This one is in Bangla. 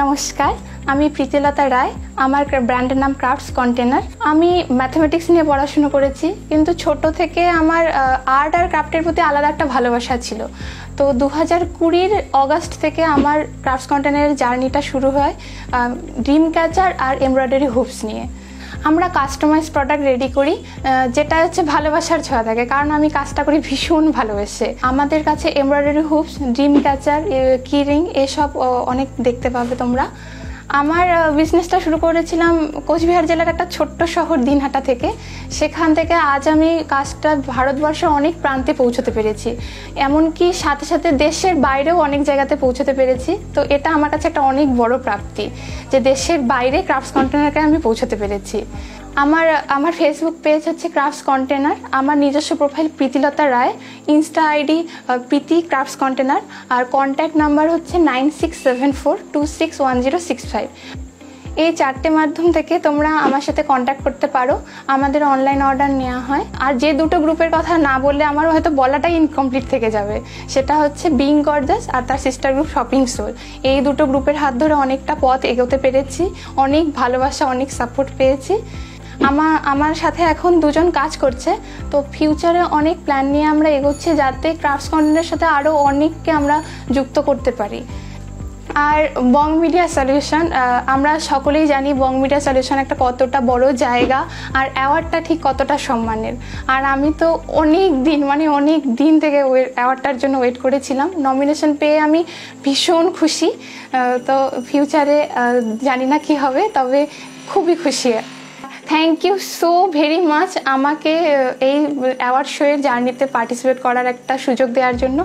নমস্কার, আমি প্রীতিলতা রায়। আমার ব্র্যান্ডের নাম ক্রাফটস কন্টেনার। আমি ম্যাথমেটিক্স নিয়ে পড়াশুনো করেছি, কিন্তু ছোট থেকে আমার আর্ট আর ক্রাফটের প্রতি আলাদা একটা ভালোবাসা ছিল। তো 2020 অগাস্ট থেকে আমার ক্রাফটস কন্টেনারের জার্নিটা শুরু হয় ড্রিম ক্যাচার আর এমব্রয়ডারি হুপস নিয়ে। আমরা কাস্টমাইজ প্রোডাক্ট রেডি করি, যেটা হচ্ছে ভালোবাসার ছোঁয়া থাকে, কারণ আমি কাজটা করি ভীষণ ভালোবেসে। আমাদের কাছে এমব্রয়ডারি হুপস, ড্রিম ক্যাচার, কিরিং এসব অনেক দেখতে পাবে তোমরা। আমার বিজনেসটা শুরু করেছিলাম কোচবিহার জেলার একটা ছোট্ট শহর দিনহাটা থেকে। সেখান থেকে আজ আমি কাজটা ভারতবর্ষের অনেক প্রান্তে পৌঁছতে পেরেছি, এমনকি সাথে সাথে দেশের বাইরেও অনেক জায়গাতে পৌঁছতে পেরেছি। তো এটা আমার কাছে একটা অনেক বড় প্রাপ্তি যে দেশের বাইরে ক্রাফটস কন্টেনারকে আমি পৌঁছতে পেরেছি। আমার ফেসবুক পেজ হচ্ছে ক্রাফটস কন্টেনার, আমার নিজস্ব প্রোফাইল প্রীতিলতা রায়, ইনস্টা আইডি প্রীতি ক্রাফটস কন্টেনার, আর কন্ট্যাক্ট নাম্বার হচ্ছে 9674261065। এই 4টে মাধ্যম থেকে তোমরা আমার সাথে কন্ট্যাক্ট করতে পারো। আমাদের অনলাইন অর্ডার নেওয়া হয়। আর যে দুটো গ্রুপের কথা না বললে আমার হয়তো বলাটাই ইনকমপ্লিট থেকে যাবে, সেটা হচ্ছে বিং গর্জাস আর তার সিস্টার গ্রুপ শপিং সোল। এই দুটো গ্রুপের হাত ধরে অনেকটা পথ এগোতে পেরেছি, অনেক ভালোবাসা, অনেক সাপোর্ট পেয়েছি। আমার সাথে এখন দুজন কাজ করছে। তো ফিউচারে অনেক প্ল্যান নিয়ে আমরা এগোচ্ছি, যাতে ক্রাফটস কন্টেনারের সাথে আরও অনেককে আমরা যুক্ত করতে পারি। আর বং মিডিয়া সলিউশন, আমরা সকলেই জানি বং মিডিয়া সলিউশন একটা কতটা বড় জায়গা, আর অ্যাওয়ার্ডটা ঠিক কতটা সম্মানের। আর আমি তো অনেক দিন থেকে অ্যাওয়ার্ডটার জন্য ওয়েট করেছিলাম। নমিনেশন পেয়ে আমি ভীষণ খুশি। তো ফিউচারে জানি না কি হবে, তবে খুবই খুশি। Thank you so very much আমাকে এই অ্যাওয়ার্ড শোয়ের জার্নিতে পার্টিসিপেট করার একটা সুযোগ দেওয়ার জন্য।